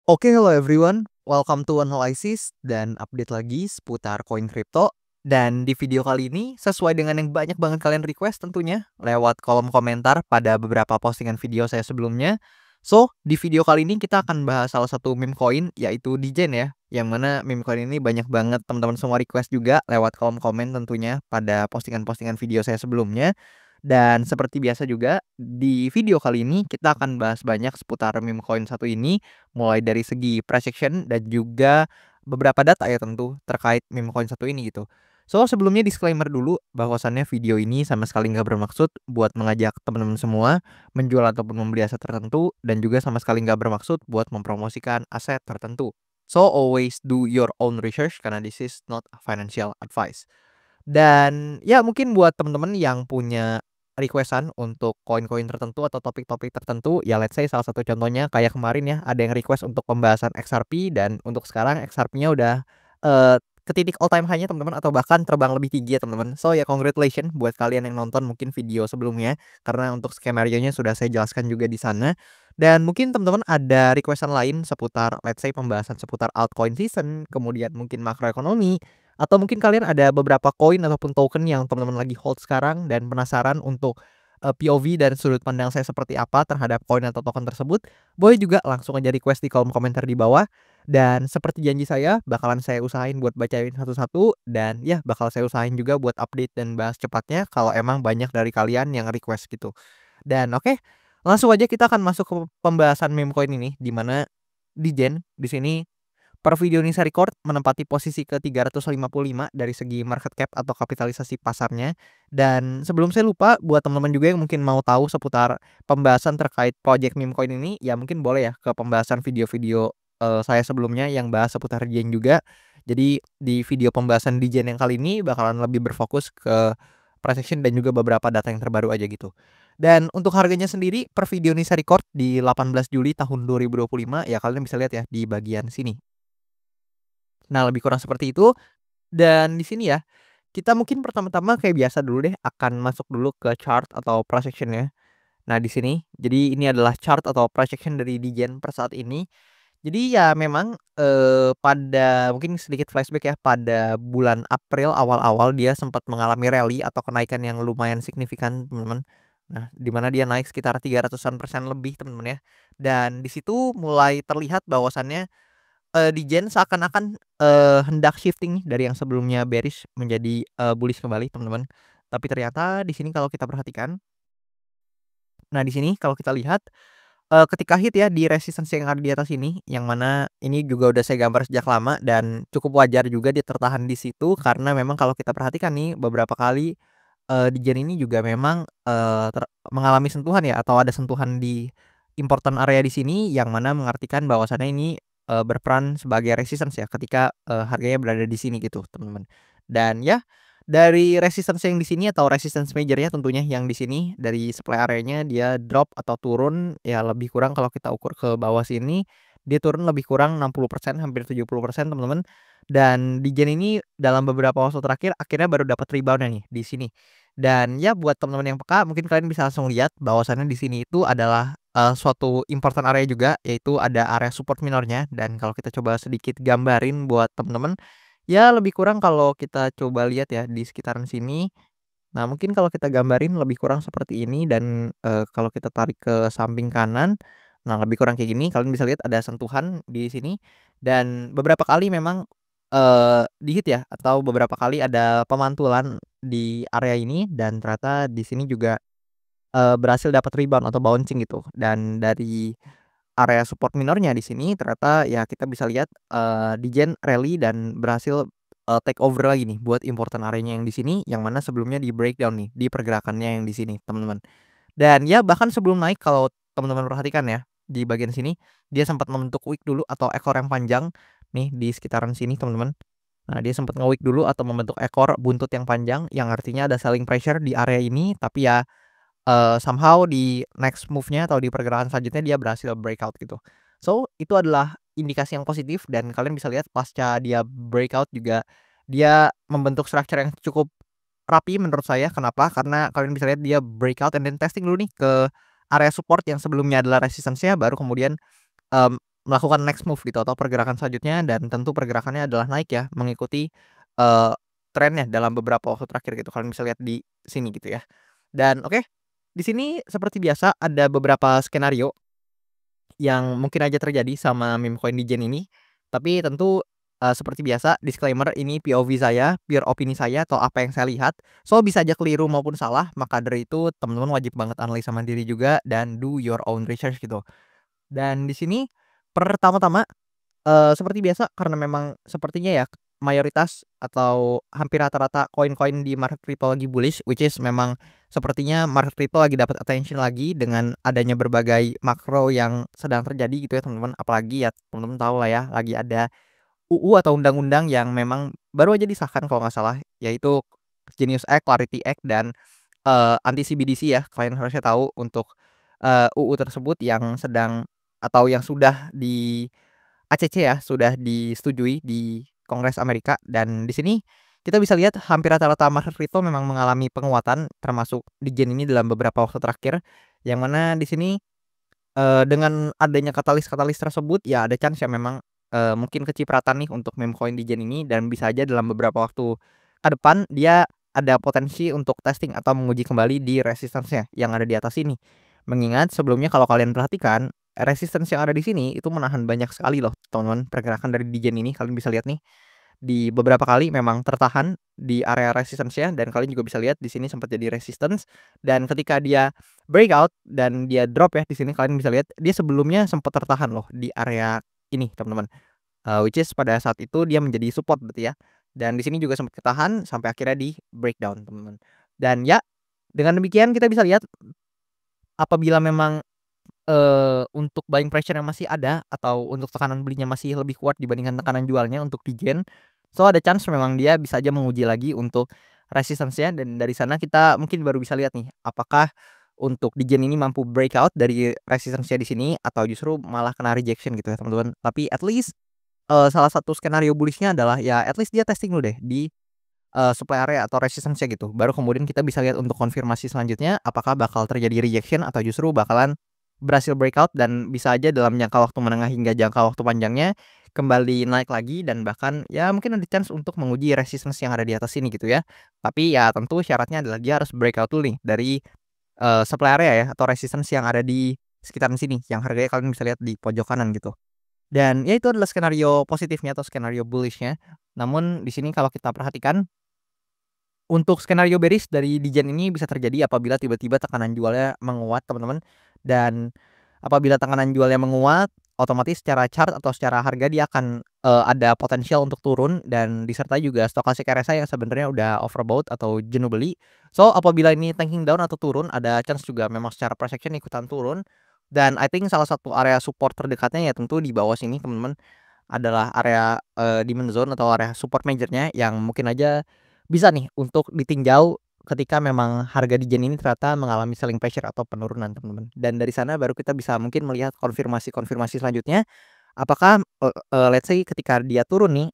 Oke, hello everyone. Welcome to Analysis dan update lagi seputar koin kripto. Dan di video kali ini sesuai dengan yang banyak banget kalian request tentunya lewat kolom komentar pada beberapa postingan video saya sebelumnya. So, di video kali ini kita akan bahas salah satu meme coin yaitu Degen ya. Yang mana meme coin ini banyak banget teman-teman semua request juga lewat kolom komen tentunya pada postingan-postingan video saya sebelumnya. Dan seperti biasa juga di video kali ini kita akan bahas banyak seputar meme coin satu ini, mulai dari segi price action dan juga beberapa data ya tentu terkait meme coin satu ini gitu. So sebelumnya disclaimer dulu bahwasannya video ini sama sekali nggak bermaksud buat mengajak teman-teman semua menjual ataupun membeli aset tertentu dan juga sama sekali nggak bermaksud buat mempromosikan aset tertentu. So always do your own research karena this is not a financial advice. Dan ya mungkin buat teman-teman yang punya requestan untuk koin-koin tertentu atau topik-topik tertentu, ya let's say salah satu contohnya kayak kemarin ya, ada yang request untuk pembahasan XRP dan untuk sekarang XRP-nya udah, ke titik all time high-nya teman-teman atau bahkan terbang lebih tinggi ya teman-teman. So ya congratulations buat kalian yang nonton mungkin video sebelumnya, karena untuk skenario-nya sudah saya jelaskan juga di sana. Dan mungkin teman-teman ada requestan lain seputar let's say pembahasan seputar altcoin season, kemudian mungkin makroekonomi, atau mungkin kalian ada beberapa koin ataupun token yang teman-teman lagi hold sekarang dan penasaran untuk, POV dan sudut pandang saya seperti apa terhadap koin atau token tersebut, boleh juga langsung aja request di kolom komentar di bawah. Dan seperti janji saya, bakalan saya usahain buat bacain satu-satu dan ya bakal saya usahain juga buat update dan bahas cepatnya kalau emang banyak dari kalian yang request gitu. Dan oke, langsung aja kita akan masuk ke pembahasan meme coin ini, di mana Degen di sini per video ini saya record menempati posisi ke-355 dari segi market cap atau kapitalisasi pasarnya. Dan sebelum saya lupa, buat teman-teman juga yang mungkin mau tahu seputar pembahasan terkait project meme coin ini, ya mungkin boleh ya ke pembahasan video-video saya sebelumnya yang bahas seputar Degen juga. Jadi di video pembahasan Degen yang kali ini bakalan lebih berfokus ke price action dan juga beberapa data yang terbaru aja gitu. Dan untuk harganya sendiri per video ini saya record di 18 Juli tahun 2025, ya kalian bisa lihat ya di bagian sini. Nah, lebih kurang seperti itu. Dan di sini ya, kita mungkin pertama-tama kayak biasa dulu deh akan masuk dulu ke chart atau price action-nya. Nah, di sini, jadi ini adalah chart atau price action dari Degen per saat ini. Jadi ya memang, pada mungkin sedikit flashback ya, pada bulan April awal-awal dia sempat mengalami rally atau kenaikan yang lumayan signifikan, teman-teman. Nah, di mana dia naik sekitar 300-an% lebih, teman-teman ya. Dan di situ mulai terlihat bahwasannya Degen seakan-akan, hendak shifting nih dari yang sebelumnya bearish menjadi, bullish kembali teman-teman. Tapi ternyata di sini kalau kita perhatikan, nah di sini kalau kita lihat, ketika hit ya di resistance yang ada di atas ini, yang mana ini juga udah saya gambar sejak lama dan cukup wajar juga dia tertahan di situ karena memang kalau kita perhatikan nih beberapa kali, Degen ini juga memang, mengalami sentuhan ya atau ada sentuhan di important area di sini yang mana mengartikan bahwasannya ini, berperan sebagai resistance ya ketika, harganya berada di sini gitu teman-teman. Dan ya dari resistance yang di sini atau resistance major-nya tentunya yang di sini dari supply area-nya dia drop atau turun ya lebih kurang kalau kita ukur ke bawah sini, dia turun lebih kurang 60% hampir 70% teman-teman. Dan Degen ini dalam beberapa waktu terakhir akhirnya baru dapat rebound-nya nih di sini. Dan ya buat teman-teman yang peka mungkin kalian bisa langsung lihat bahwasannya di sini itu adalah, suatu important area juga yaitu ada area support minornya dan kalau kita coba sedikit gambarin buat teman-teman, ya lebih kurang kalau kita coba lihat ya di sekitaran sini. Nah mungkin kalau kita gambarin lebih kurang seperti ini dan, kalau kita tarik ke samping kanan, nah lebih kurang kayak gini kalian bisa lihat ada sentuhan di sini dan beberapa kali memang, di-hit ya atau beberapa kali ada pemantulan di area ini dan ternyata di sini juga, berhasil dapat rebound atau bouncing gitu. Dan dari area support minornya di sini ternyata ya kita bisa lihat, Degen rally dan berhasil, take over lagi nih buat important area-nya yang di sini, yang mana sebelumnya di breakdown nih, di pergerakannya yang di sini, teman-teman. Dan ya bahkan sebelum naik kalau teman-teman perhatikan ya, di bagian sini dia sempat membentuk wick dulu atau ekor yang panjang nih di sekitaran sini, teman-teman. Nah, dia sempat nge-wick dulu atau membentuk ekor buntut yang panjang yang artinya ada selling pressure di area ini, tapi ya somehow di next move-nya atau di pergerakan selanjutnya dia berhasil breakout gitu. So, itu adalah indikasi yang positif dan kalian bisa lihat pasca dia breakout juga dia membentuk structure yang cukup rapi menurut saya. Kenapa? Karena kalian bisa lihat dia breakout and then testing dulu nih ke area support yang sebelumnya adalah resistance-nya baru kemudian, mmm, melakukan next move gitu atau pergerakan selanjutnya, dan tentu pergerakannya adalah naik ya, mengikuti, eee, trennya dalam beberapa waktu terakhir gitu, kalian bisa lihat di sini gitu ya. Dan oke, di sini seperti biasa ada beberapa skenario yang mungkin aja terjadi sama meme coin Degen ini. Tapi tentu, seperti biasa disclaimer ini POV saya, pure opini saya atau apa yang saya lihat. So bisa aja keliru maupun salah, maka dari itu teman-teman wajib banget analisa mandiri juga dan do your own research gitu. Dan di sini pertama-tama, seperti biasa karena memang sepertinya ya mayoritas atau hampir rata-rata koin-koin di market crypto lagi bullish, which is memang sepertinya market crypto lagi dapat attention lagi dengan adanya berbagai makro yang sedang terjadi gitu ya teman-teman. Apalagi ya teman-teman tahu lah ya, lagi ada UU atau undang-undang yang memang baru aja disahkan kalau nggak salah, yaitu Genius Act, Clarity Act, dan anti CBDC ya. Kalian harusnya tahu untuk, UU tersebut yang sedang atau yang sudah di ACC ya, sudah disetujui di Kongres Amerika. Dan di sini kita bisa lihat hampir rata-rata market crypto memang mengalami penguatan termasuk di Gen ini dalam beberapa waktu terakhir, yang mana di sini, dengan adanya katalis-katalis tersebut ya ada chance ya memang, mungkin kecipratan nih untuk meme coin di Gen ini, dan bisa aja dalam beberapa waktu ke depan dia ada potensi untuk testing atau menguji kembali di resistance-nya yang ada di atas ini. Mengingat sebelumnya kalau kalian perhatikan, resistance yang ada di sini itu menahan banyak sekali loh teman-teman pergerakan dari Degen ini. Kalian bisa lihat nih, di beberapa kali memang tertahan di area resistance-nya, dan kalian juga bisa lihat di sini sempat jadi resistance, dan ketika dia breakout dan dia drop ya di sini kalian bisa lihat dia sebelumnya sempat tertahan loh di area ini teman-teman. Which is pada saat itu dia menjadi support berarti ya. Dan di sini juga sempat ketahan sampai akhirnya di breakdown teman-teman. Dan ya dengan demikian kita bisa lihat apabila memang untuk buying pressure yang masih ada atau untuk tekanan belinya masih lebih kuat dibandingkan tekanan jualnya untuk di Gen, so ada chance memang dia bisa aja menguji lagi untuk resistance-nya, dan dari sana kita mungkin baru bisa lihat nih apakah untuk di Gen ini mampu breakout dari resistance-nya di sini atau justru malah kena rejection gitu ya teman-teman. Tapi at least, salah satu skenario bullish-nya adalah ya at least dia testing dulu deh di, supply area atau resistance-nya gitu. Baru kemudian kita bisa lihat untuk konfirmasi selanjutnya apakah bakal terjadi rejection atau justru bakalan berhasil breakout, dan bisa aja dalam jangka waktu menengah hingga jangka waktu panjangnya kembali naik lagi, dan bahkan ya mungkin ada chance untuk menguji resistance yang ada di atas sini gitu ya. Tapi ya tentu syaratnya adalah dia harus breakout dulu nih dari, supply area ya atau resistance yang ada di sekitaran sini yang harganya kalian bisa lihat di pojok kanan gitu. Dan ya itu adalah skenario positifnya atau skenario bullish-nya. Namun di sini kalau kita perhatikan untuk skenario bearish dari Degen ini bisa terjadi apabila tiba-tiba tekanan jualnya menguat teman-teman. Dan apabila tekanan jualnya menguat, otomatis secara chart atau secara harga dia akan, ada potensial untuk turun, dan disertai juga stochastic RSI yang sebenarnya udah overbought atau jenuh beli. So apabila ini tanking down atau turun, ada chance juga memang secara price action ikutan turun. Dan I think salah satu area support terdekatnya ya tentu di bawah sini teman-teman, adalah area, demand zone atau area support major-nya yang mungkin aja bisa nih untuk ditinjau ketika memang harga di Gen ini ternyata mengalami selling pressure atau penurunan teman-teman. Dan dari sana baru kita bisa mungkin melihat konfirmasi-konfirmasi selanjutnya, apakah, let's say ketika dia turun nih,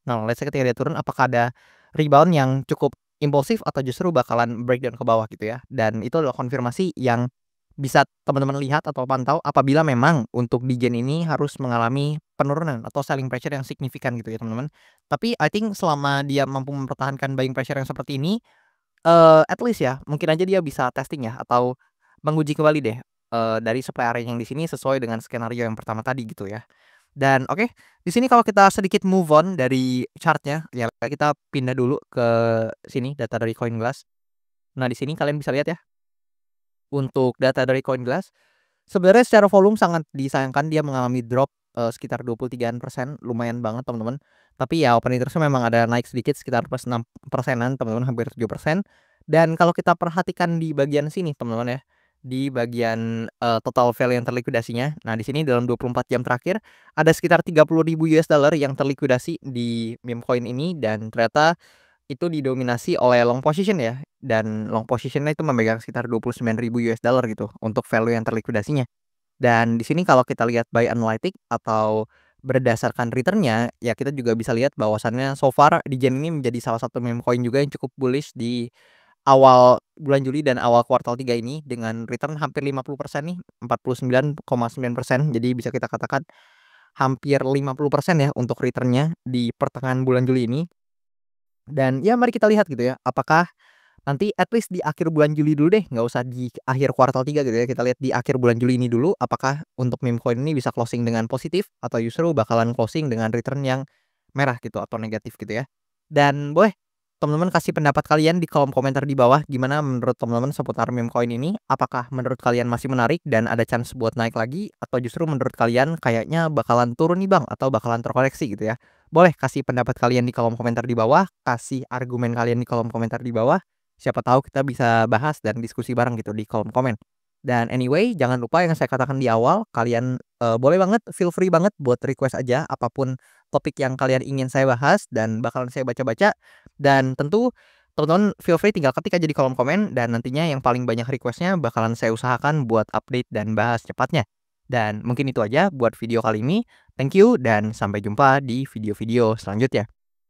nah let's say ketika dia turun apakah ada rebound yang cukup impulsif atau justru bakalan breakdown ke bawah gitu ya. Dan itu adalah konfirmasi yang bisa teman-teman lihat atau pantau apabila memang untuk di Gen ini harus mengalami penurunan atau selling pressure yang signifikan gitu ya teman-teman. Tapi I think selama dia mampu mempertahankan buying pressure yang seperti ini, at least ya mungkin aja dia bisa testing ya atau menguji kembali deh, dari supply area yang di sini sesuai dengan skenario yang pertama tadi gitu ya. Dan oke, di sini kalau kita sedikit move on dari chart-nya, ya kita pindah dulu ke sini data dari CoinGlass. Nah di sini kalian bisa lihat ya, untuk data dari CoinGlass sebenarnya secara volume sangat disayangkan dia mengalami drop, sekitar 23%, lumayan banget teman-teman. Tapi ya open interest-nya memang ada naik sedikit sekitar +6%-an teman-teman, hampir 7%. Dan kalau kita perhatikan di bagian sini teman-teman ya, di bagian, total value yang terlikuidasinya. Nah di sini dalam 24 jam terakhir ada sekitar $30.000 yang terlikuidasi di meme coin ini, dan ternyata itu didominasi oleh long position ya, dan long position-nya itu memegang sekitar $29.000 gitu untuk value yang terlikuidasinya. Dan di sini kalau kita lihat by analytic atau berdasarkan return-nya, ya kita juga bisa lihat bahwasannya so far Degen ini menjadi salah satu meme coin juga yang cukup bullish di awal bulan Juli dan awal kuartal 3 ini dengan return hampir 50% nih, 49,9%. Jadi bisa kita katakan hampir 50% ya untuk return-nya di pertengahan bulan Juli ini. Dan ya mari kita lihat gitu ya, apakah nanti at least di akhir bulan Juli dulu deh, nggak usah di akhir kuartal 3 gitu ya, kita lihat di akhir bulan Juli ini dulu, apakah untuk meme coin ini bisa closing dengan positif atau justru bakalan closing dengan return yang merah gitu atau negatif gitu ya. Dan boleh teman-teman kasih pendapat kalian di kolom komentar di bawah, gimana menurut teman-teman seputar meme coin ini? Apakah menurut kalian masih menarik dan ada chance buat naik lagi? Atau justru menurut kalian kayaknya bakalan turun nih Bang, atau bakalan terkoreksi gitu ya? Boleh kasih pendapat kalian di kolom komentar di bawah, kasih argumen kalian di kolom komentar di bawah. Siapa tahu kita bisa bahas dan diskusi bareng gitu di kolom komen. Dan anyway, jangan lupa yang saya katakan di awal, kalian boleh banget, feel free banget buat request aja apapun topik yang kalian ingin saya bahas dan bakalan saya baca-baca. Dan tentu teman-teman feel free tinggal ketik aja di kolom komen dan nantinya yang paling banyak requestnya bakalan saya usahakan buat update dan bahas cepatnya. Dan mungkin itu aja buat video kali ini. Thank you dan sampai jumpa di video-video selanjutnya.